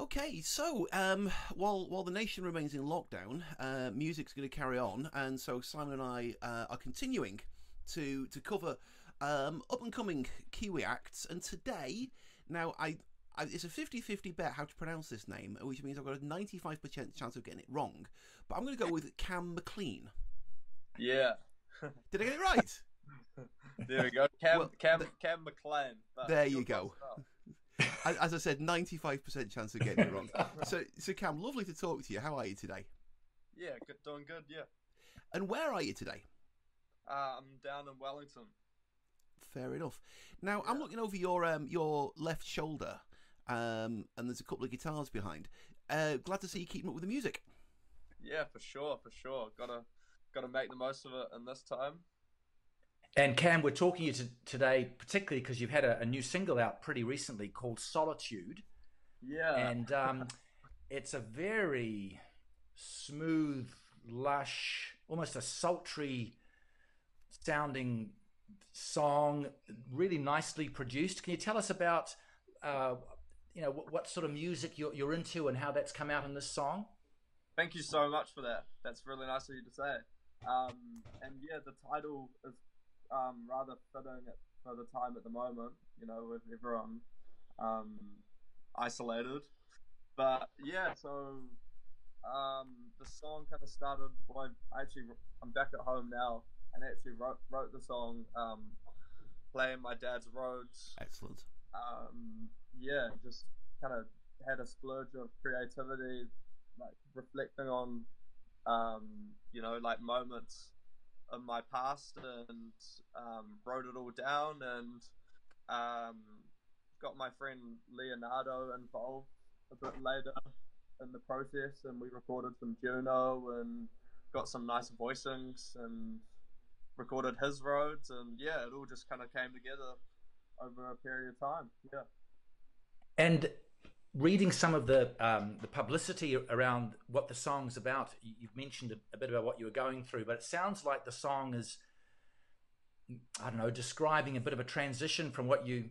Okay, so while the nation remains in lockdown, music's going to carry on, and so Simon and I are continuing to cover up and coming Kiwi acts. And today, now it's a 50-50 bet how to pronounce this name, which means I've got a 95% chance of getting it wrong. But I'm going to go with Cam MacLean. Yeah. Did I get it right? There we go. Cam MacLean. There you go. As I said, 95% chance of getting it wrong. So Cam, lovely to talk to you. How are you today? Yeah, good, doing good. Yeah. And where are you today? I'm down in Wellington. Fair enough. Now Yeah. I'm looking over your left shoulder, and there's a couple of guitars behind. Glad to see you keeping up with the music. Yeah, for sure, for sure. Gotta make the most of it in this time. And Cam, we're talking to you today, particularly because you've had a new single out pretty recently called Solitude. Yeah. And it's a very smooth, lush, almost a sultry sounding song, really nicely produced. Can you tell us about, what sort of music you're into and how that's come out in this song? Thank you so much for that. That's really nice of you to say. And yeah, the title is rather fitting for the time at the moment, with everyone isolated. But yeah, so the song kind of started. Well, I'm back at home now, and actually wrote the song playing my dad's roads. Excellent. Yeah, just kind of had a splurge of creativity, like reflecting on like moments of my past, and wrote it all down, and got my friend Leonardo involved a bit later in the process, and we recorded some Juno and got some nice voicings and recorded his roads, and yeah, it all just kind of came together over a period of time. Yeah. And reading some of the publicity around what the song's about, you've mentioned a bit about what you were going through, but it sounds like the song is, I don't know, describing a bit of a transition from what you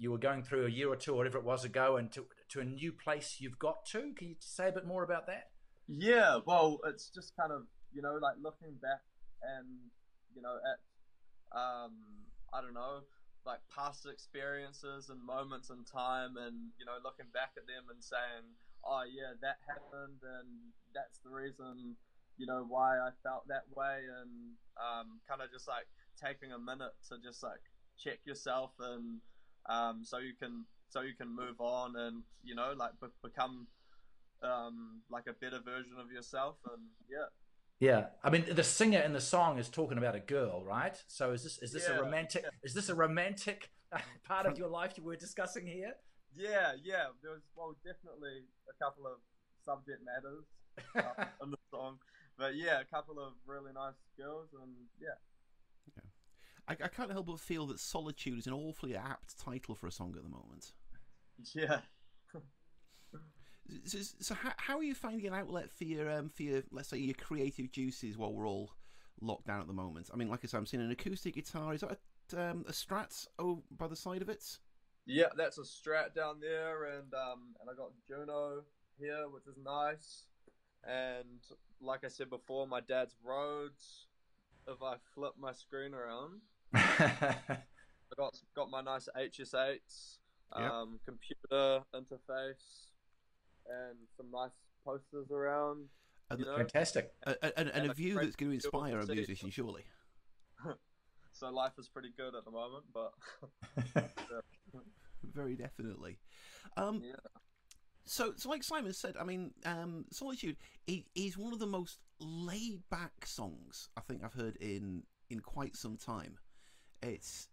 were going through a year or two or whatever it was ago, and to a new place you've got to. Can you say a bit more about that? Yeah, well, it's just kind of, like looking back and, at, I don't know, like past experiences and moments in time, and, looking back at them and saying, oh yeah, that happened, and that's the reason, why I felt that way, and kind of just like taking a minute to just like check yourself, and so you can move on, and like become like a better version of yourself, and yeah. Yeah, I mean, the singer in the song is talking about a girl, right? So is this a Yeah, romantic yeah, is this a romantic part of Fran- your life you were discussing here? yeah. There was, well, definitely a couple of subject matters in the song, but yeah, a couple of really nice girls, and yeah. Yeah. I can't help but feel that Solitude is an awfully apt title for a song at the moment. Yeah. So how are you finding an outlet for your let's say your creative juices while we're all locked down at the moment? I mean, like I said, I'm seeing an acoustic guitar. Is that a Strat by the side of it? Yeah, that's a Strat down there, and I got Juno here, which is nice. And like I said before, my dad's Rhodes. If I flip my screen around, I got my nice HS8s, Yep. computer interface, and some nice posters around, And, you know, Fantastic. and and a a view great that's going to deal inspire to a see. musician, surely. So life is pretty good at the moment, but yeah, Very definitely. Um, yeah, so like Simon said, I mean, Solitude is one of the most laid back songs I think I've heard in quite some time. It's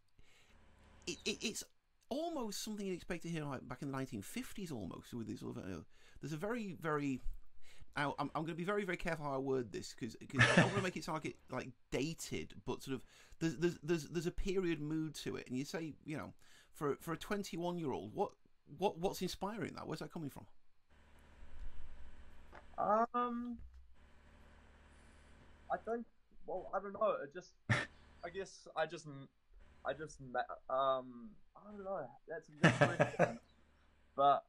it's almost something you expect to hear like back in the 1950s, almost with this sort of. There's a very. Now, I'm going to be very, very careful how I word this because I don't want to make it sound like dated, but sort of there's a period mood to it, and you say, for a 21-year-old, what's inspiring that? Where's that coming from? um, I think, well, I don't know. I guess I don't know. That's a good question, but.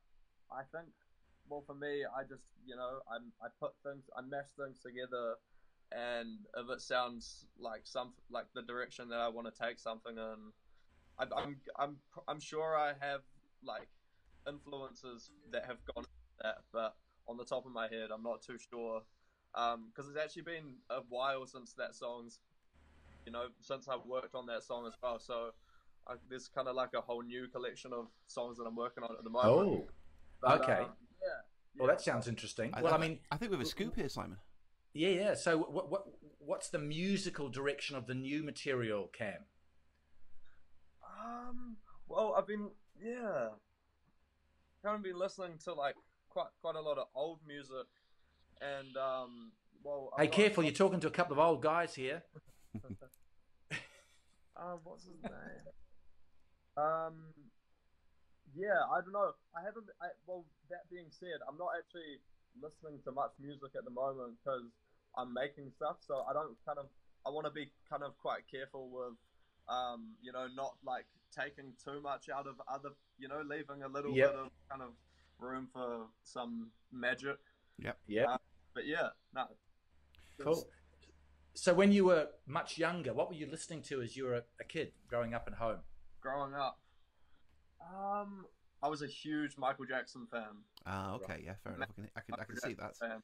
I think, well, for me, I just, I mash things together, and if it sounds like like the direction that I want to take something in, I'm sure I have like influences that have gone into that, but on the top of my head, I'm not too sure. Because it's actually been a while since that song's, since I've worked on that song as well. So there's kind of like a whole new collection of songs that I'm working on at the moment. Oh, But okay. yeah, Well, that sounds interesting. Well, I mean, I think we have a scoop here, Simon. yeah, yeah. So, what's the musical direction of the new material, Cam? Well, I've been kind of been listening to like quite a lot of old music, and well, Hey, careful! You're talking to a couple of old guys here. What's his name? Yeah, I don't know. Well, that being said, I'm not actually listening to much music at the moment because I'm making stuff. So I want to be kind of quite careful with, not like taking too much out of other, leaving a little bit of kind of room for some magic. Yep. Yeah. But yeah, no. Cool. So when you were much younger, what were you listening to as you were a kid growing up at home? Growing up, I was a huge Michael Jackson fan. Okay, right. Yeah, fair enough. I can see that. Fan.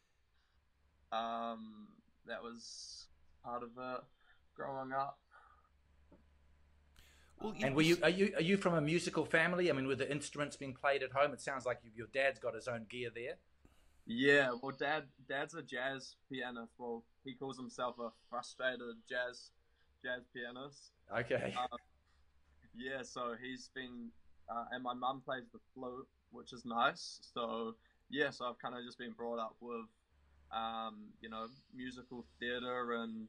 That was part of it growing up. Well, and are you from a musical family? I mean, were the instruments being played at home? It sounds like your dad's got his own gear there. Yeah, well, dad's a jazz pianist. Well, he calls himself a frustrated jazz pianist. Okay. Yeah, so he's been, and my mum plays the flute, which is nice. So yeah, so I've kind of just been brought up with, musical theater, and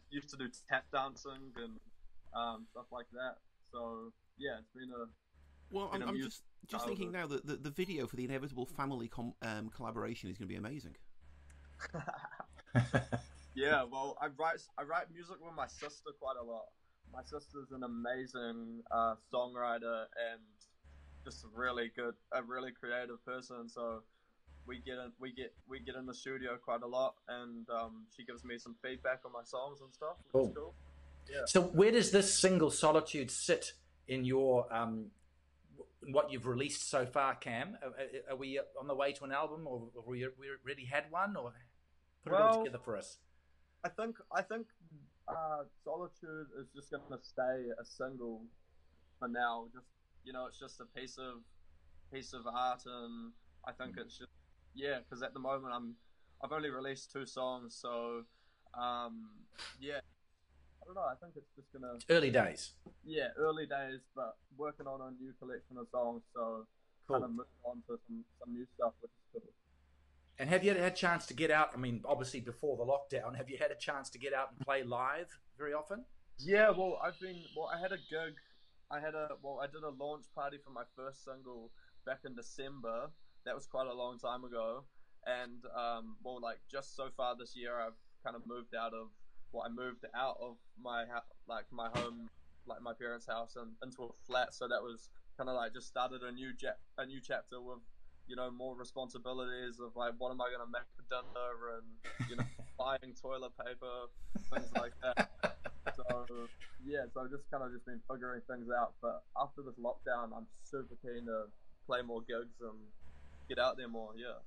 used to do tap dancing and stuff like that. So yeah, it's been a. Well, I'm just thinking now that the video for the Inevitable Family collaboration is going to be amazing. Yeah, well, I write music with my sister quite a lot. My sister's an amazing songwriter and just a really creative person. So we get in the studio quite a lot, and she gives me some feedback on my songs and stuff. Which is cool. Yeah. So where does this single Solitude sit in your what you've released so far, Cam? Are we on the way to an album, or have we already had one, or put it all together for us? I think Solitude is just going to stay a single for now. Just it's just a piece of art, and I think it's just because at the moment I've only released 2 songs, so yeah. I don't know. I think it's just gonna. It's early days. Yeah, early days, but working on a new collection of songs, so kind of moving on to some new stuff, which is cool. And have you had a chance to get out? I mean, obviously before the lockdown, have you had a chance to get out and play live very often? Yeah, well, I had a gig. I did a launch party for my first single back in December. That was quite a long time ago, and just so far this year, I've kind of moved out of. Well, I moved out of my home, like my parents' house, and into a flat. So that was kind of like just started a new chapter with, more responsibilities of like what am I gonna make for dinner, and buying toilet paper, things like that. So yeah, so I've just been figuring things out. But after this lockdown, I'm super keen to play more gigs and get out there more. Yeah.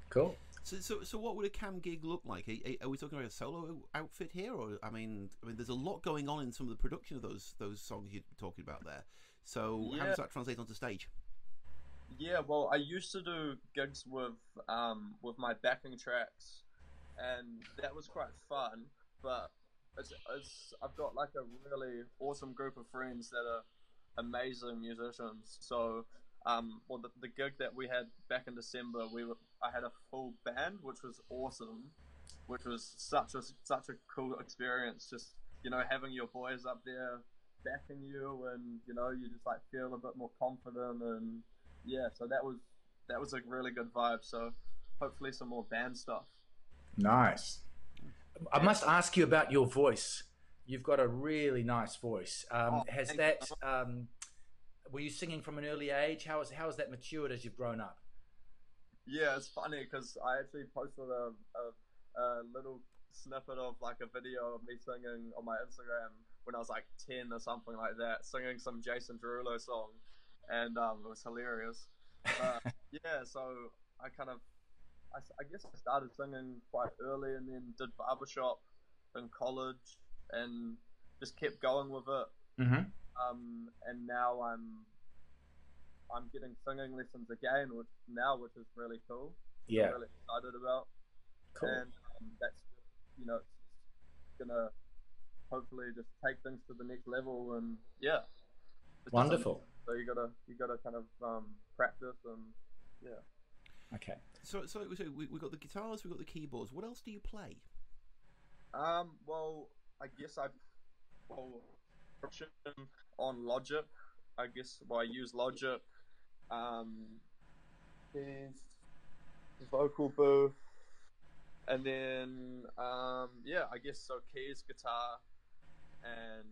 Cool. So what would a Cam gig look like? Are we talking about a solo outfit here, or I mean, there's a lot going on in some of the production of those songs you're talking about there. So how does that translate onto stage? Yeah, well, I used to do gigs with my backing tracks, and that was quite fun. But I've got like a really awesome group of friends that are amazing musicians. So. The gig that we had back in December, I had a full band, which was awesome, which was such a cool experience. Just having your boys up there backing you, and you just like feel a bit more confident, and yeah, so that was a really good vibe. So hopefully some more band stuff. Nice. I must ask you about your voice. You've got a really nice voice. were you singing from an early age? How has that matured as you've grown up? Yeah, it's funny because I actually posted a little snippet of like a video of me singing on my Instagram when I was like 10 or something like that, singing some Jason Derulo song, and it was hilarious. Yeah, so I kind of, I guess I started singing quite early, and then did barbershop in college, and just kept going with it. Mm-hmm. And now I'm getting singing lessons again, which is really cool. Yeah, I'm really excited about. cool. And that's, it's gonna hopefully just take things to the next level. And yeah, Wonderful. So you gotta kind of practice, and yeah. Okay. So we got the guitars, we got the keyboards. What else do you play? Well, I guess production on Logic. I guess I use Logic. There's vocal booth, and then yeah, I guess so. Keys, guitar, and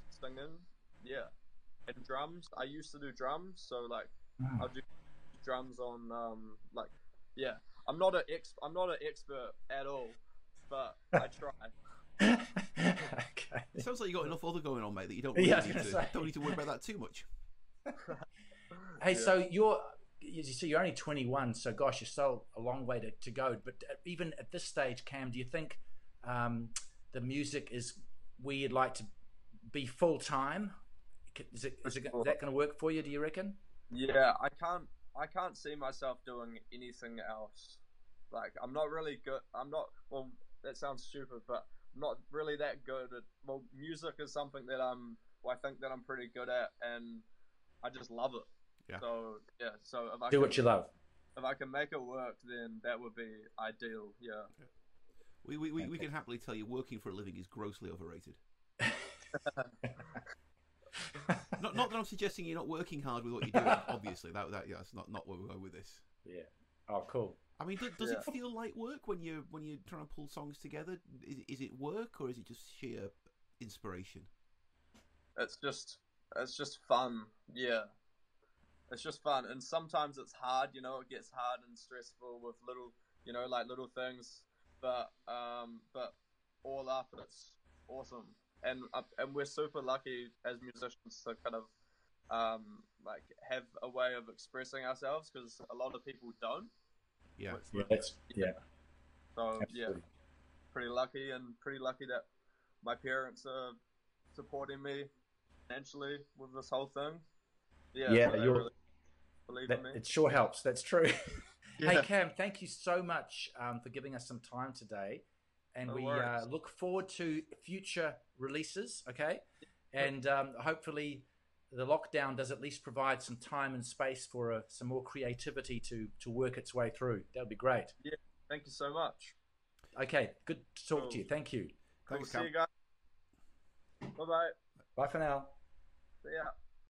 singing. Yeah, and drums. I used to do drums, so like I'll do drums on like yeah. I'm not an expert at all, but I try. Okay. It sounds like you got enough other going on, mate, that you don't really don't need to worry about that too much. Hey, yeah. So you're only 21, so gosh, you're still a long way to go. But even at this stage, Cam, do you think the music is where you'd like to be full time? Is that going to work for you? Do you reckon? Yeah, I can't see myself doing anything else. Like I'm not really good. Well, that sounds stupid, but I'm not really that good at. Well, music is something that I think that I'm pretty good at, and I just love it. Yeah. So yeah. So if I do what you love. If I can make it work, then that would be ideal. Yeah. We can happily tell you, working for a living is grossly overrated. Not that I'm suggesting you're not working hard with what you're doing. Obviously, that's not where we go with this. Yeah. Oh, cool. I mean, does it feel like work when you're trying to pull songs together? Is it work, or is it just sheer inspiration? It's just fun. Yeah, it's just fun, and sometimes it's hard. It gets hard and stressful with little things. But all up, it's awesome. And we're super lucky as musicians to kind of like have a way of expressing ourselves, because a lot of people don't. Yeah. Yeah. So yeah, pretty lucky that my parents are supporting me financially with this whole thing. Yeah, so really believe in me. It sure helps. That's true. Yeah. Hey Cam, thank you so much for giving us some time today. And we look forward to future releases, okay? And hopefully the lockdown does at least provide some time and space for some more creativity to work its way through. That would be great. Yeah, thank you so much. Okay, good to talk to you. Thank you. Cool. See you guys. Bye-bye. Bye for now. See ya.